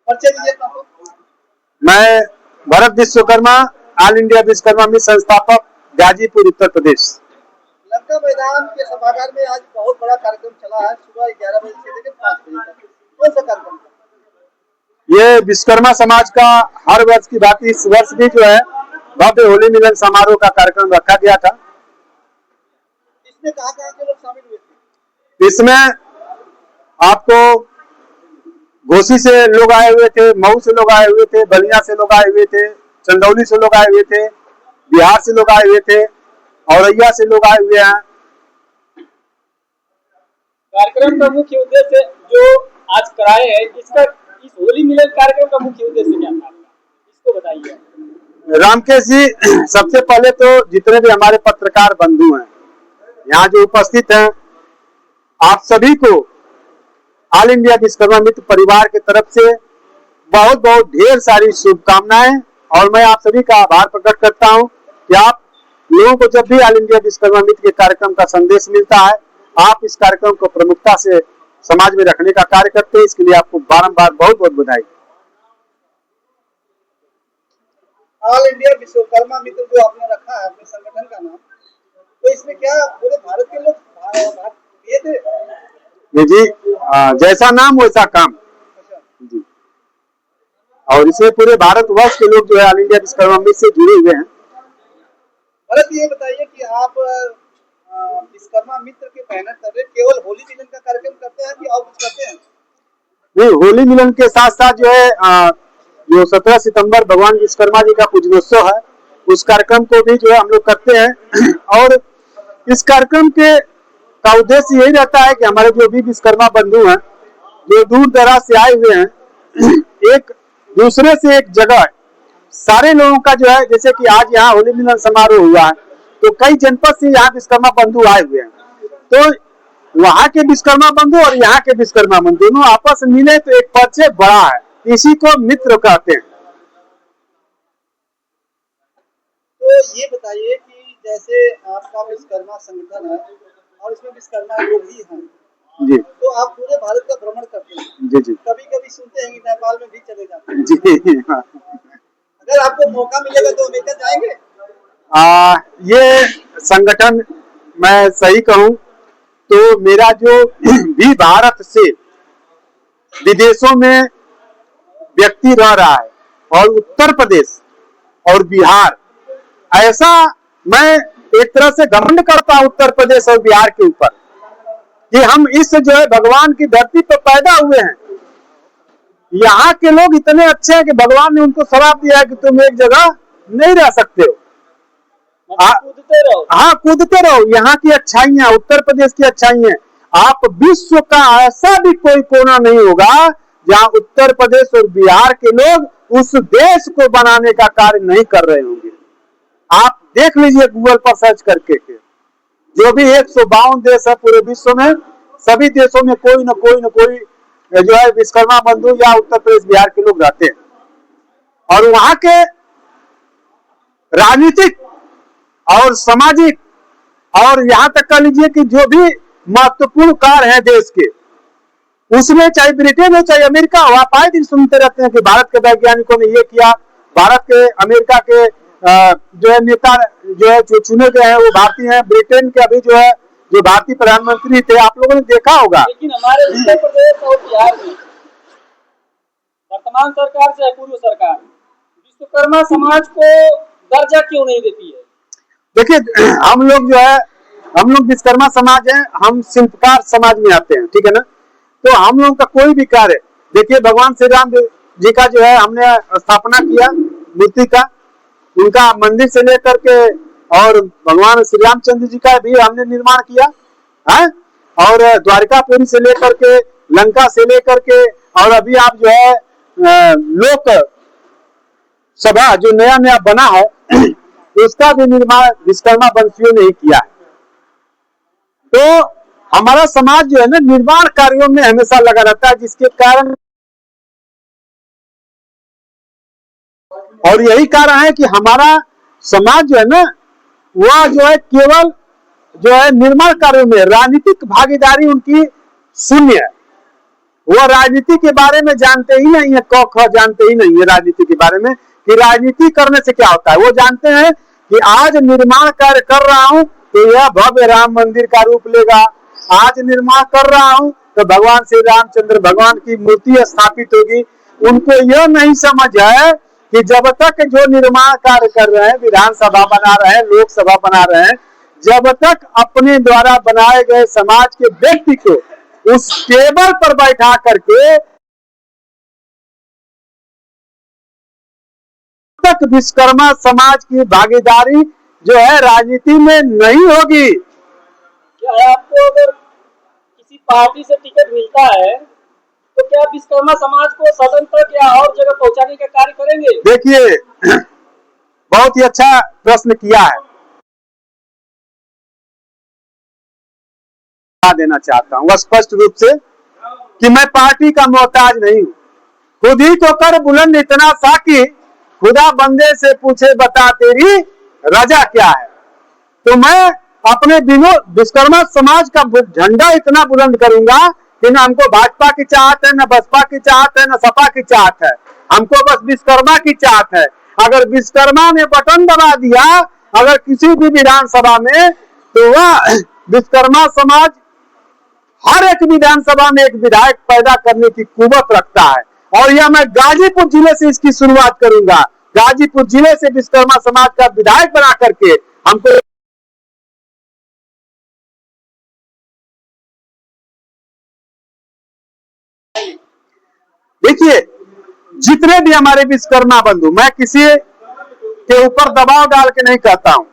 परिचय दीजिए अपना को। मैं भरत विश्वकर्मा, ऑल इंडिया विश्वकर्मा मित्र संस्थापक, गाजीपुर, उत्तर प्रदेश। लंका मैदान के सभागार में आज बहुत बड़ा कार्यक्रम चला है, सुबह 11 बजे से लेकर 5 बजे तक। कौन सा कार्यक्रम था? ये विश्वकर्मा समाज का हर वर्ष की भांति इस वर्ष भी जो है भव्य होली मिलन समारोह का कार्यक्रम रखा गया था। इसमें कहाँ के लोग शामिल हुए थे? इसमें आपको घोसी से लोग आए हुए थे, मऊ से लोग आए हुए थे, बलिया से लोग आए हुए थे, चंदौली से लोग आए हुए थे, बिहार से लोग आए हुए थे, औरैया से लोग आए हुए हैं। कार्यक्रम का मुख्य उद्देश्य जो आज कराए हैं, इसका इस होली मिलन कार्यक्रम का मुख्य उद्देश्य क्या था आपका, इसको बताइए। रामकेश जी, सबसे पहले तो जितने भी हमारे पत्रकार बंधु हैं यहाँ जो उपस्थित हैं, आप सभी को ऑल इंडिया विश्वकर्मा मित्र परिवार की तरफ से बहुत बहुत ढेर सारी शुभकामनाएं, और मैं आप सभी का आभार प्रकट करता हूं कि आप लोगों को जब भी ऑल इंडिया विश्वकर्मा मित्र के कार्यक्रम का संदेश मिलता है, आप इस कार्यक्रम को प्रमुखता से समाज में रखने का कार्य करते हैं। इसके लिए आपको बारंबार बहुत बहुत बधाई। ऑल इंडिया विश्वकर्मा मित्र जो आपने रखा है अपने संगठन का नाम, तो इसमें क्या पूरे भारत के लोग भाग लिए थे? जी, जैसा नाम वैसा काम जी। और इसमें पूरे भारतवर्ष के लोग जो है ऑल इंडिया विश्वकर्मा मित्र से जुड़े हुए हैं। भरत, ये बताइए कि आप विश्वकर्मा मित्र के बैनर तले केवल होली मिलन का कार्यक्रम करते हैं कि और कुछ करते हैं? नहीं, होली मिलन के साथ साथ जो है जो 17 सितंबर भगवान विश्वकर्मा जी का पूजनोत्सव है, उस कार्यक्रम को भी जो है हम लोग करते हैं। और इस कार्यक्रम के का उद्देश्य यही रहता है कि हमारे जो भी विश्वकर्मा बंधु हैं, जो दूर दराज से आए हुए हैं, एक दूसरे से एक जगह सारे लोगों का जो है, जैसे कि आज यहाँ होली मिलन समारोह हुआ है, तो कई जनपद से यहाँ विश्वकर्मा बंधु आए हुए हैं, तो वहाँ के विश्वकर्मा बंधु और यहाँ के विश्वकर्मा बंधु दोनों आपस में मिले तो एक परिचय बड़ा है, इसी को मित्र कहते हैं। तो ये बताइए कि जैसे आपका विश्वकर्मा संगठन है और इसमें विश्वकर्मा लोग ही हैं जी, तो आप पूरे भारत का भ्रमण करते हैं। जी जी, कभी कभी सुनते हैं कि नेपाल में भी चले जाते हैं। जी हाँ। अगर आपको मौका मिलेगा तो अमेरिका जाएंगे? ये संगठन, मैं सही कहूं तो मेरा जो भी भारत से विदेशों में व्यक्ति रह रहा है और उत्तर प्रदेश और बिहार, ऐसा मैं एक तरह से घमंड करता हूं उत्तर प्रदेश और बिहार के ऊपर कि हम इस जो है भगवान की धरती पर पैदा हुए हैं। यहाँ के लोग इतने अच्छे हैं कि भगवान ने उनको श्राप दिया है कि तुम एक जगह नहीं रह सकते हो, कूदते रहो। हाँ, कूदते रहो। यहाँ की अच्छाइयाँ, उत्तर प्रदेश की अच्छाइयाँ, आप विश्व का ऐसा भी कोई कोना नहीं होगा जहाँ उत्तर प्रदेश और बिहार के लोग उस देश को बनाने का कार्य नहीं कर रहे होंगे। आप देख लीजिए गूगल पर सर्च करके, जो भी 152 देश है पूरे विश्व में, सभी देशों में कोई न कोई जो है विश्वकर्मा बंधु या उत्तर प्रदेश बिहार के लोग रहते हैं। और वहां के राजनीतिक और सामाजिक और यहाँ तक कह लीजिए कि जो भी महत्वपूर्ण कार्य है देश के, उसमें चाहे ब्रिटेन हो चाहे अमेरिका हो, आप आए दिन सुनते रहते हैं कि भारत के वैज्ञानिकों ने ये किया, भारत के अमेरिका के जो है नेता जो है जो चुने गए हैं वो भारतीय हैं, ब्रिटेन के अभी जो है जो भारतीय प्रधानमंत्री थे, आप लोगों ने देखा होगा। लेकिन हमारे उत्तर प्रदेश और बिहार में वर्तमान सरकार से पूर्व सरकार विश्वकर्मा समाज को दर्जा क्यों नहीं देती है? देखिए, हम लोग विश्वकर्मा समाज हैं, हम शिल्पकार समाज में आते हैं, ठीक है ना। तो हम लोगों का कोई भी कार्य, देखिए भगवान श्री राम जी का जो है हमने स्थापना किया मूर्ति का, उनका मंदिर से लेकर के, और भगवान श्री रामचंद्र जी का भी हमने निर्माण किया है, और द्वारकापुरी से लेकर के, लंका से लेकर के, और अभी आप जो है लोक सभा जो नया नया बना है उसका भी निर्माण विश्वकर्मा वंशियों ने ही किया है। तो हमारा समाज जो है ना निर्माण कार्यों में हमेशा लगा रहता है, जिसके कारण, और यही कारण है कि हमारा समाज जो है ना वह जो है केवल जो है निर्माण कार्यों में राजनीतिक भागीदारी उनकी शून्य है। वो राजनीति के बारे में जानते ही नहीं है, क ख जानते ही नहीं है राजनीति के बारे में कि राजनीति करने से क्या होता है। वो जानते हैं कि आज निर्माण कार्य कर रहा हूं तो यह भव्य राम मंदिर का रूप लेगा, आज निर्माण कर रहा हूं तो भगवान श्री रामचंद्र भगवान की मूर्ति स्थापित होगी। उनको यह नहीं समझ है कि जब तक जो निर्माण कार्य कर रहे हैं, विधानसभा बना रहे हैं, लोकसभा बना रहे हैं, जब तक अपने द्वारा बनाए गए समाज के व्यक्ति को उस टेबल पर बैठा करके तक विश्वकर्मा समाज की भागीदारी जो है राजनीति में नहीं होगी। क्या आपको अगर किसी पार्टी से टिकट मिलता है तो क्या विश्वकर्मा समाज को सदन तक या और जगह पहुंचाने का कार्य करेंगे? देखिए, बहुत ही अच्छा प्रश्न किया है। देना चाहता हूं स्पष्ट रूप से कि मैं पार्टी का मोहताज नहीं हूं। खुद ही को कर बुलंद इतना सा कि खुदा बंदे से पूछे बता तेरी रजा क्या है। तो मैं अपने दिनों विश्वकर्मा समाज का झंडा इतना बुलंद करूंगा कि न हमको भाजपा की चाहत है, न बसपा की चाहत है, न सपा की चाहत है, हमको बस विश्वकर्मा की चाहत है। अगर विश्वकर्मा ने बटन दबा दिया अगर किसी भी विधानसभा में, तो वह विश्वकर्मा समाज हर एक विधानसभा में एक विधायक पैदा करने की कुवत रखता है। और यह मैं गाजीपुर जिले से इसकी शुरुआत करूंगा। गाजीपुर जिले से विश्वकर्मा समाज का विधायक बना करके हमको देखिए, जितने भी हमारे विश्वकर्मा बंधु, मैं किसी के ऊपर दबाव डाल के नहीं कहता हूं,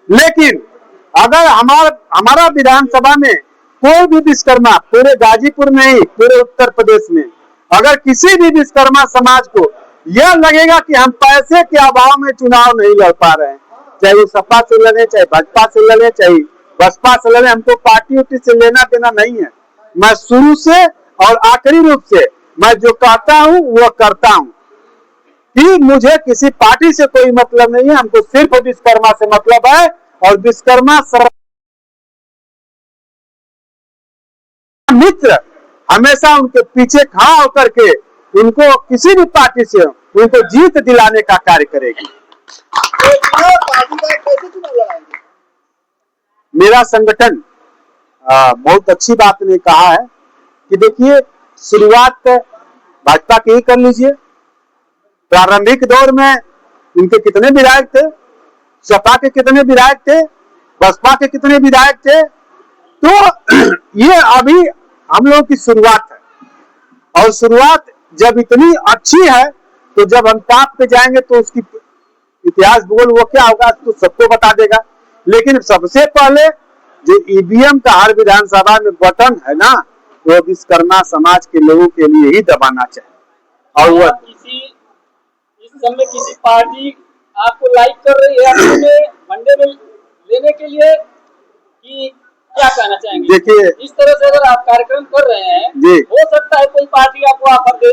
लेकिन अगर हमारा विधानसभा में कोई भी विश्वकर्मा, पूरे गाजीपुर में ही पूरे उत्तर प्रदेश में अगर किसी भी विश्वकर्मा समाज को यह लगेगा कि हम पैसे के अभाव में चुनाव नहीं लड़ पा रहे हैं, चाहे वो सपा से लड़े, चाहे भाजपा से लड़े, चाहे बसपा से लड़े, हमको पार्टी उटी से लेना देना नहीं है। मैं शुरू से और आखिरी रूप से मैं जो कहता हूं वो करता हूं कि मुझे किसी पार्टी से कोई मतलब नहीं है, हमको सिर्फ विश्वकर्मा से मतलब है। और विश्वकर्मा मित्र हमेशा उनके पीछे खड़ा होकर के उनको किसी भी पार्टी से उनको जीत दिलाने का कार्य करेगी। मेरा संगठन बहुत अच्छी बात ने कहा है कि देखिए, शुरुआत भाजपा की ही कर लीजिए। प्रारंभिक दौर में उनके कितने विधायक थे, सपा के कितने विधायक थे, बसपा के कितने विधायक थे। तो ये अभी हम लोगों की शुरुआत है, और शुरुआत जब इतनी अच्छी है तो जब हम टॉप पे जाएंगे तो उसकी इतिहास भूगोल वो क्या होगा तो सबको बता देगा। लेकिन सबसे पहले जो ईवीएम का हर विधानसभा में बटन है ना, वो विश्वकर्मा समाज के लोगों के लिए ही दबाना चाहिए। और वो इस समय किसी पार्टी आपको लाइक कर रही है अपने मंडे में लेने के लिए, कि क्या कहना चाहेंगे? देखिए, इस तरह से अगर आप कार्यक्रम कर रहे हैं जी, हो सकता है कोई पार्टी आपको ऑफर दे,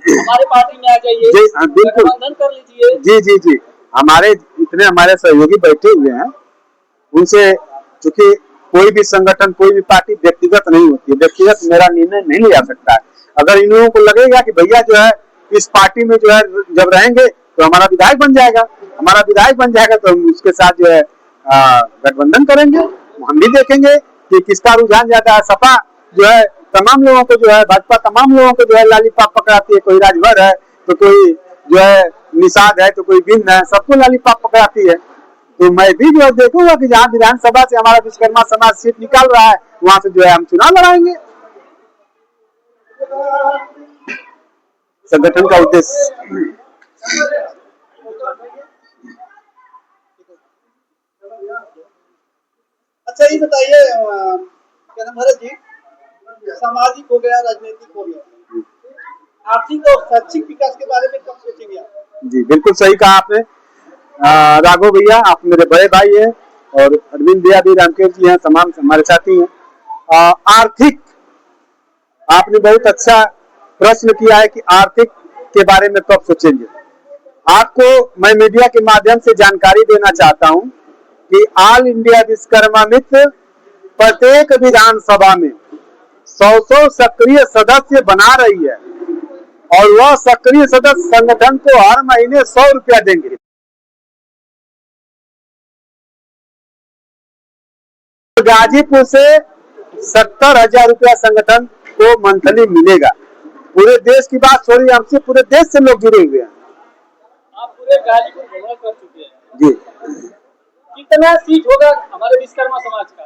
हमारे पार्टी में आ जाइए, बिल्कुल गठबंधन कर लीजिए। जी जी जी, हमारे इतने हमारे सहयोगी बैठे हुए हैं, उनसे चूंकि कोई भी संगठन, कोई भी पार्टी व्यक्तिगत नहीं होती है, व्यक्तिगत मेरा निर्णय नहीं लिया सकता है। अगर इन लोगों को लगेगा कि भैया जो है इस पार्टी में जो है जब रहेंगे तो हमारा विधायक बन जाएगा, तो हम उसके साथ जो है गठबंधन करेंगे। हम भी देखेंगे कि किसका रुझान ज्यादा है। सपा जो है तमाम लोगों को जो है, भाजपा तमाम लोगों को जो है लालीपाप पकड़ाती है, कोई राजभर है तो कोई जो है निषाद है तो कोई बिंद है, सबको लालीपाप पकड़ाती है। तो मैं भी जो है देखूंगा कि जहाँ विधानसभा से हमारा विश्वकर्मा समाज सीट निकाल रहा है वहां से जो है हम चुनाव लड़ाएंगे। संगठन का उद्देश्य अच्छा ये बताइए, क्या नाम भरत जी, सामाजिक हो गया, राजनीतिक हो गया, आर्थिक और शैक्षिक विकास के बारे में कब सोचेंगे आप? जी बिल्कुल सही कहा आपने राघव भैया, आप मेरे बड़े भाई हैं और अरविंद भैया भी, रामकेश जी हैं, तमाम हमारे साथी हैं। आर्थिक, आपने बहुत अच्छा प्रश्न किया है कि आर्थिक के बारे में कब सोचेंगे। आपको मैं मीडिया के माध्यम से जानकारी देना चाहता हूं कि ऑल इंडिया विश्वकर्मा मित्र प्रत्येक विधानसभा में 100 सक्रिय सदस्य बना रही है और वह सक्रिय सदस्य संगठन को हर महीने 100 रुपया देंगे। गाजीपुर से 70,000 रुपया संगठन को मंथली मिलेगा। पूरे देश की बात छोड़िए, हमसे पूरे देश से लोग जुड़े हुए हैं। आप पूरे गाजीपुर भ्रमण कर चुके हैं जी। कितना सीट होगा हमारे विश्वकर्मा समाज का?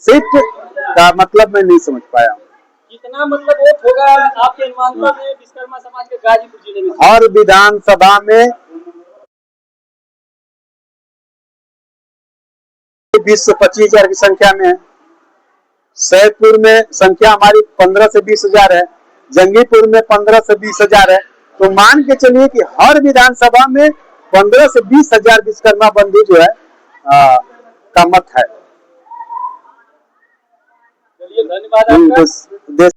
सीट का मतलब मैं नहीं समझ पाया। कितना मतलब वोट होगा आपके अनुमानता में विश्वकर्मा समाज के गाजीपुर जिले में? हर विधानसभा में 20 से 25,000 की संख्या में है। सैदपुर में संख्या हमारी 15 से 20,000 है, जंगीपुर में 15 से 20,000 है। तो मान के चलिए कि हर विधानसभा में 15 से 20,000 विश्वकर्मा बंधु जो है का मत है। चलिए धन्यवाद आपका।